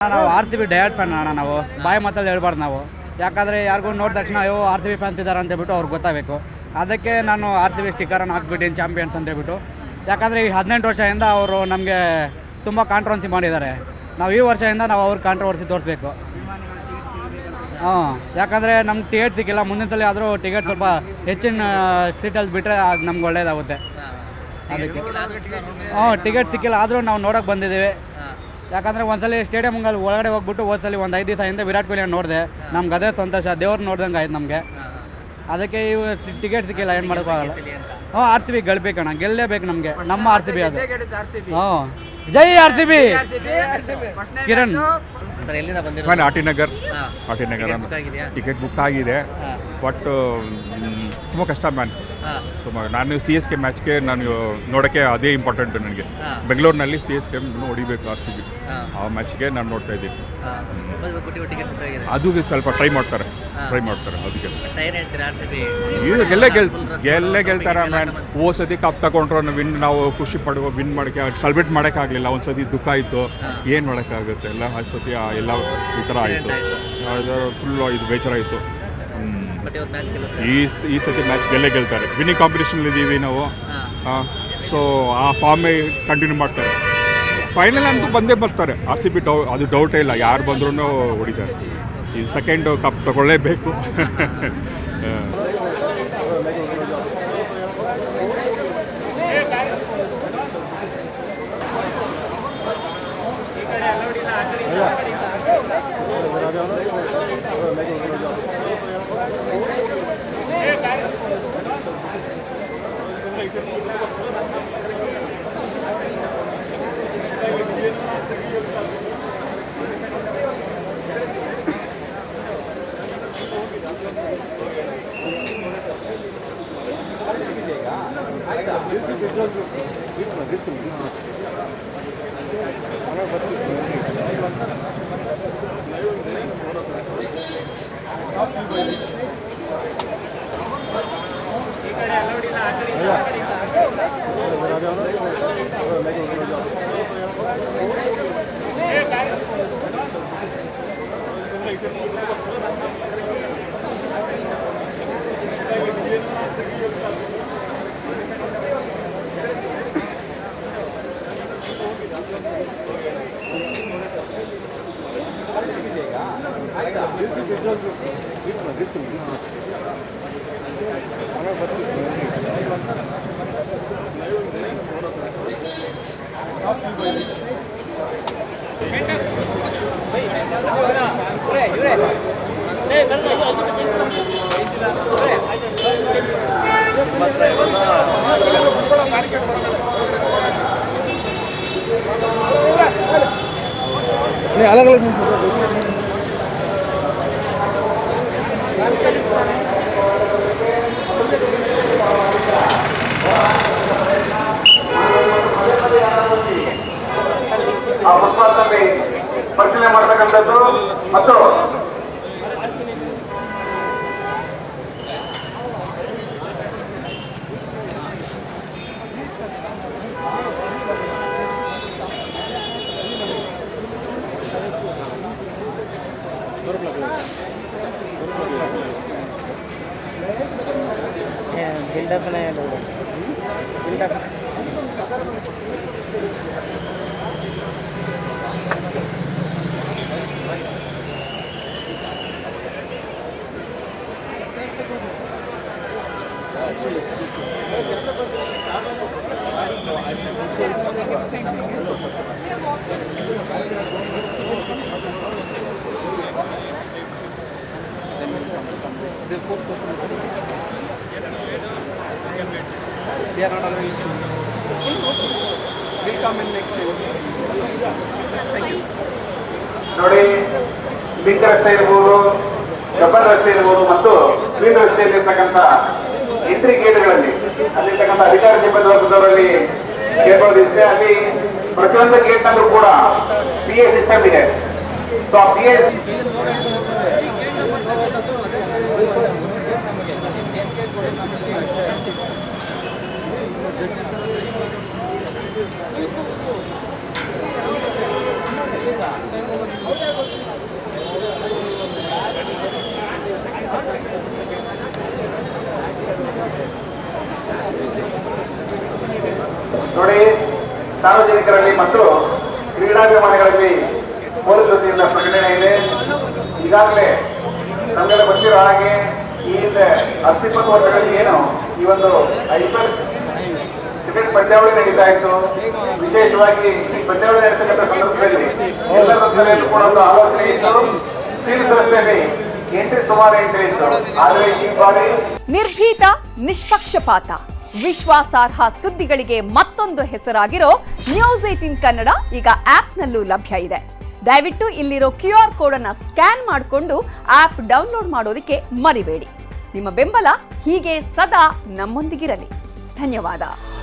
ನಾವು R C B ಡಯಟ್ fan ಅಣ್ಣ. ನಾವು ಬಾಯಿ ಮಾತಲ್ಲಿ ಹೇಳ್ಬಾರ್ದು ನಾವು, ಯಾಕಂದರೆ ಯಾರಿಗೂ ನೋಡಿದ ತಕ್ಷಣ ಅಯ್ಯೋ ಆರ್ ಸಿ ಬಿ ಫ್ಯಾನ್ಸ್ ಇದ್ದಾರೆ ಅಂತೇಳ್ಬಿಟ್ಟು ಅವ್ರಿಗೆ ಗೊತ್ತಾಗಬೇಕು. ಅದಕ್ಕೆ ನಾನು ಆರ್ ಸಿ ಬಿ ಸ್ಟಿಕ್ಕರನ್ನು ಹಾಕ್ಸ್ಬಿಟ್ಟಿನಿ ಚಾಂಪಿಯನ್ಸ್ ಅಂತೇಳ್ಬಿಟ್ಟು. ಯಾಕಂದರೆ ಈ 18 ವರ್ಷದಿಂದ ಅವರು ನಮಗೆ ತುಂಬ ಕಾಂಟ್ರವರ್ಸಿ ಮಾಡಿದ್ದಾರೆ. ನಾವು ಈ ವರ್ಷದಿಂದ ನಾವು ಅವ್ರ ಕಾಂಟ್ರವರ್ಸಿ ತೋರಿಸ್ಬೇಕು. ಯಾಕಂದರೆ ನಮ್ಗೆ ಟಿಕೆಟ್ ಸಿಕ್ಕಿಲ್ಲ. ಮುಂದಿನ ಸಲ ಆದರೂ ಟಿಕೆಟ್ ಸ್ವಲ್ಪ ಹೆಚ್ಚಿನ ಸೀಟಲ್ಲಿ ಬಿಟ್ಟರೆ ಅದು ನಮ್ಗೆ ಒಳ್ಳೇದಾಗುತ್ತೆ. ಅದಕ್ಕೆ ಟಿಕೆಟ್ ಸಿಕ್ಕಿಲ್ಲ ಆದರೂ ನಾವು ನೋಡೋಕೆ ಬಂದಿದ್ದೀವಿ. ಯಾಕಂದರೆ ಒಂದ್ಸಲಿ ಸ್ಟೇಡಿಯಂ ಒಳಗಡೆ ಹೋಗ್ಬಿಟ್ಟು ಹೋದ್ಸಲಿ ಒಂದು 5 ದಿವಸ ಹಿಂದೆ ವಿರಾಟ್ ಕೊಹ್ಲಿ ನೋಡಿದೆ. ನಮ್ಗೆ ಅದೇ ಸಂತೋಷ, ದೇವ್ರು ನೋಡ್ದಂಗೆ ಆಯ್ತು ನಮಗೆ. ಅದಕ್ಕೆ ಇವು ಟಿಕೆಟ್ ಸಿಕ್ಕಿಲ್ಲ, ಏನು ಮಾಡೋಕ್ಕಾಗಲ್ಲ. ಆರ್ ಸಿ ಬಿ ಗೆಲ್ಬೇಕಣ್ಣ, ಗೆಲ್ಲೇಬೇಕು ನಮಗೆ. ನಮ್ಮ ಆರ್ ಸಿ ಬಿ ಅದು. ಜೈ ಆರ್ ಸಿ ಬಿ. ಕಿರಣ್ ನಾನು ಆಟಿನಗರ್ ಟಿಕೆಟ್ ಬುಕ್ ಆಗಿದೆ. ಬಟ್ ತುಂಬ ಕಷ್ಟ ಮ್ಯಾನ್. ತುಂಬ ನಾನು ಸಿ ಎಸ್ ಕೆ ಮ್ಯಾಚ್ಗೆ ನಾನು ನೋಡೋಕ್ಕೆ ಅದೇ ಇಂಪಾರ್ಟೆಂಟ್ ನನಗೆ. ಬೆಂಗಳೂರಿನಲ್ಲಿ ಸಿ ಎಸ್ ಕೆ ಹೊಡಿಬೇಕು ಆರ್ ಸಿ ಬಿ. ಆ ಮ್ಯಾಚ್ಗೆ ನಾನು ನೋಡ್ತಾ ಇದ್ದೀನಿ. ಅದು ಸ್ವಲ್ಪ ಟ್ರೈ ಮಾಡ್ತಾರೆ ಅದಕ್ಕೆ. ಇದು ಗೆಲ್ಲೇ ಗೆಲ್ತಾರೆ ಮ್ಯಾನ್. ಸತಿ ಕಪ್ ತಗೊಂಡ್ರು ನಾವು ಖುಷಿ ಪಡುವ, ವಿನ್ ಮಾಡೋಕ್ಕೆ ಸೆಲೆಬ್ರೇಟ್ ಮಾಡೋಕ್ಕಾಗಲಿಲ್ಲ. ಒಂದು ಸತಿ ದುಃಖ ಆಯಿತು, ಏನು ಮಾಡೋಕ್ಕಾಗುತ್ತೆ. ಎಲ್ಲ ಆ ಸತಿ ಎಲ್ಲ ಈ ಥರ ಆಯಿತು. ಫುಲ್ಲು ಇದು ಬೇಜಾರಾಯಿತು. ಈ ಸತಿ ಮ್ಯಾಚ್ ಗೆಲ್ತಾರೆ. ವಿನ್ನಿಂಗ್ ಕಾಂಪಿಟೇಷನ್ ಇದ್ದೀವಿ ನಾವು. ಸೊ ಆ ಫಾರ್ಮೇ ಕಂಟಿನ್ಯೂ ಮಾಡ್ತಾರೆ. ಫೈನಲ್ ಅಂತೂ ಬಂದೇ ಬರ್ತಾರೆ ಆರ್ ಸಿ ಬಿ. ಅದು ಡೌಟೇ ಇಲ್ಲ, ಯಾರು ಬಂದ್ರೂ ಹೊಡಿತಾರೆ. ಈ ಸೆಕೆಂಡ್ ಕಪ್ ತಗೊಳ್ಳೇಬೇಕು. ಆ ಫುಟ್ಪಾತ್ನಲ್ಲಿ ಪರಿಶೀಲನೆ ಮಾಡತಕ್ಕಂಥದ್ದು ಮತ್ತು बिल्डअप नहीं buildup They are not available soon. Will come in next year. Thank you. ನೋಡಿ, ಬಿಂಕ್ ರಸ್ತೆ ಇರ್ಬೋದು, ಗಬ್ಬರ್ ರಸ್ತೆ ಇರ್ಬೋದು ಮತ್ತು ಕ್ವೀನ್ ರಸ್ತೆಯಲ್ಲಿರ್ತಕ್ಕಂಥ ಎಂಟ್ರಿ ಗೇಟ್ಗಳಲ್ಲಿ ಅಲ್ಲಿರ್ತಕ್ಕಂಥ ಅಧಿಕಾರಿ ಸಿಬ್ಬಂದಿ ವರ್ಗದವರಲ್ಲಿ ಕೇಳ್ಬೋದಿದೆ. ಅಲ್ಲಿ ಪ್ರತಿಯೊಂದು ಗೇಟ್ನಲ್ಲೂ ಕೂಡ PA ಸಿಸ್ಟಮ್ ಇದೆ. ಸೊ ಆ PA ನೋಡಿ, ಸಾರ್ವಜನಿಕರಲ್ಲಿ ಮತ್ತು ಕ್ರೀಡಾಭಿಮಾನಿಗಳಲ್ಲಿ ಪೊಲೀಸ್ ವತಿಯಿಂದ ಪ್ರಕಟಣೆ ಇದೆ. ಈಗಾಗಲೇ ನಮಗೆಲ್ಲ ಗೊತ್ತಿರೋ ಹಾಗೆ ಈ ಹಿಂದೆ 10-20 ವರ್ಷಗಳಲ್ಲಿ ಏನು ಈ ಒಂದು IPL ಕ್ರಿಕೆಟ್ ಪಂದ್ಯಾವಳಿ ನಡೀತಾ ಇತ್ತು. ವಿಶೇಷವಾಗಿ ಈ ಪಂದ್ಯಾವಳಿ ನಡೆಸತಕ್ಕಂಥ ಸಂದರ್ಭದಲ್ಲಿ ಎಲ್ಲರ ತಲೆಯಲ್ಲೂ ಕೂಡ ಒಂದು ಆಲೋಚನೆ ಇತ್ತು. ತೀರ್ಥ ರಸ್ತೆಯಲ್ಲಿ ಎಂಟ್ರಿ ಸುಮಾರು ಎಂಟ್ರಿ ಇತ್ತು. ಆದರೆ ಈ ಬಾರಿ ನಿರ್ಭೀತ, ನಿಷ್ಪಕ್ಷಪಾತ, ವಿಶ್ವಾಸಾರ್ಹ ಸುದ್ದಿಗಳಿಗೆ ಮತ್ತೊಂದು ಹೆಸರಾಗಿರೋ ನ್ಯೂಸ್ 18 ಕನ್ನಡ ಈಗ ಆಪ್ನಲ್ಲೂ ಲಭ್ಯ ಇದೆ. ದಯವಿಟ್ಟು ಇಲ್ಲಿರೋ QR ಕೋಡ್ ಅನ್ನ ಸ್ಕ್ಯಾನ್ ಮಾಡಿಕೊಂಡು ಆಪ್ ಡೌನ್ಲೋಡ್ ಮಾಡೋದಕ್ಕೆ ಮರಿಬೇಡಿ. ನಿಮ್ಮ ಬೆಂಬಲ ಹೀಗೆ ಸದಾ ನಮ್ಮೊಂದಿಗಿರಲಿ. ಧನ್ಯವಾದ.